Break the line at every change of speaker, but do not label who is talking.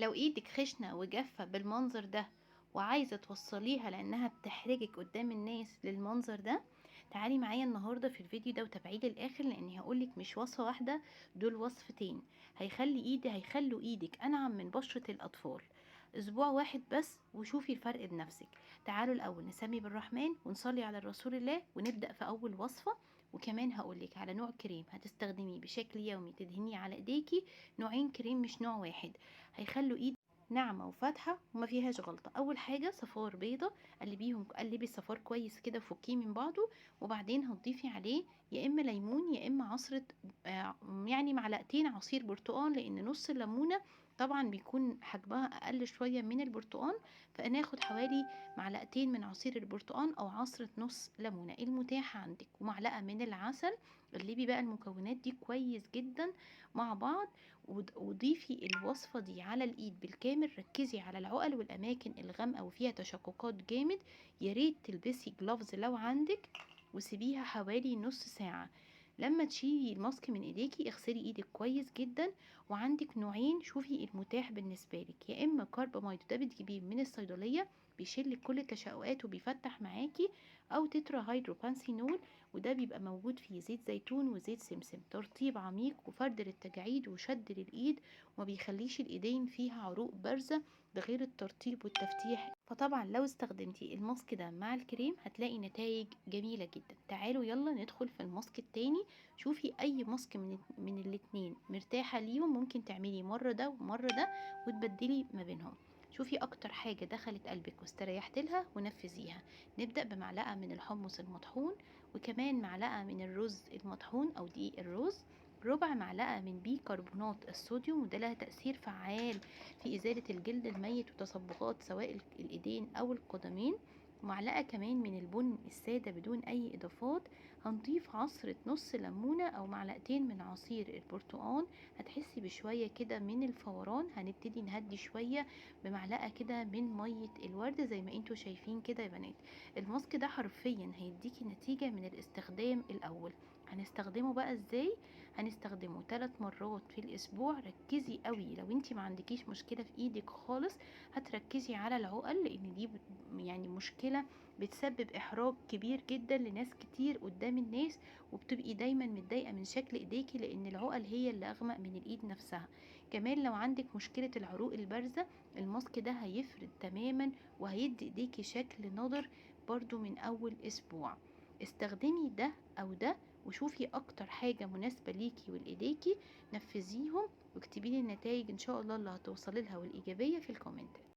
لو ايدك خشنة وجافة بالمنظر ده وعايزة توصليها لانها بتحرجك قدام الناس للمنظر ده، تعالي معايا النهاردة في الفيديو ده وتابعيه للاخر، لاني هقولك مش وصفة واحدة، دول وصفتين هيخلوا ايدك انعم من بشرة الاطفال. اسبوع واحد بس وشوفي الفرق بنفسك. تعالوا الاول نسمي بالرحمن ونصلي على الرسول الله ونبدأ في اول وصفة. وكمان هقولك على نوع كريم هتستخدميه بشكل يومي تدهنيه على ايديكي، نوعين كريم مش نوع واحد، هيخلوا ايد ناعمة وفاتحة وما فيهاش غلطة. اول حاجة صفار بيضة، قلبي الصفار كويس كده وفكيه من بعضه، وبعدين هتضيفي عليه يا اما ليمون يا اما عصرة، يعني معلقتين عصير برتقال، لان نص الليمونة طبعا بيكون حجمها اقل شوية من البرتقال، فناخد حوالي معلقتين من عصير البرتقال او عصرة نص ليمونة المتاحة عندك، ومعلقة من العسل. قلبي بقى المكونات دي كويس جدا مع بعض، وضيفي الوصفة دي على الايد بالكامل. ركزي على العقل والاماكن الغامقة وفيها تشققات جامد، ياريت تلبسي جلوفز لو عندك، وسيبيها حوالي نص ساعة. لما تشيلي الماسك من ايديكي اغسلي ايدك كويس جدا. وعندك نوعين، شوفي المتاح بالنسبة لك، يا اما كارباميد ده بتجيبيه من الصيدلية بيشيل كل التشققات وبيفتح معاكي، او تترا هيدروبانسينول وده بيبقى موجود فيه زيت زيتون وزيت سمسم، ترطيب عميق وفرد للتجاعيد وشد للايد، وما بيخليش الايدين فيها عروق بارزة، ده غير الترطيب والتفتيح. فطبعا لو استخدمتي الماسك ده مع الكريم هتلاقي نتائج جميلة جدا. تعالوا يلا ندخل في الماسك التاني. شوفي اي ماسك من الاتنين مرتاحة ليهم، ممكن تعملي مرة ده ومرة ده وتبدلي ما بينهم. شوفي اكتر حاجة دخلت قلبك واستريحت لها ونفذيها. نبدأ بمعلقة من الحمص المطحون، وكمان معلقة من الرز المطحون او دقيق الرز، ربع معلقة من بيكربونات الصوديوم وده لها تأثير فعال في إزالة الجلد الميت وتصبغات سواء الإيدين أو القدمين، ومعلقة كمان من البن السادة بدون أي إضافات. هنضيف عصرة نص ليمونة أو معلقتين من عصير البرتقال، هتحسي بشوية كده من الفوران. هنبتدي نهدي شوية بمعلقة كده من مية الورد زي ما انتوا شايفين كده يا بنات. الماسك ده حرفيا هيديكي نتيجة من الاستخدام الأول. هنستخدمه بقى ازاي؟ هنستخدمه 3 مرات في الاسبوع. ركزي قوي لو انتي ما عندكيش مشكلة في ايدك خالص، هتركزي على العقل، لان دي يعني مشكلة بتسبب احراج كبير جدا لناس كتير قدام الناس، وبتبقي دايما متضايقة من شكل ايديكي لان العقل هي اللي اغمق من الايد نفسها. كمان لو عندك مشكلة العروق البارزة، الماسك ده هيفرد تماما وهيدي ايديكي شكل نضر برضو من اول اسبوع. استخدمي ده او ده وشوفي اكتر حاجة مناسبة ليكي ولإيديكي، نفذيهم واكتبي لي النتائج ان شاء الله اللي هتوصلي لها والايجابية في الكومنتات.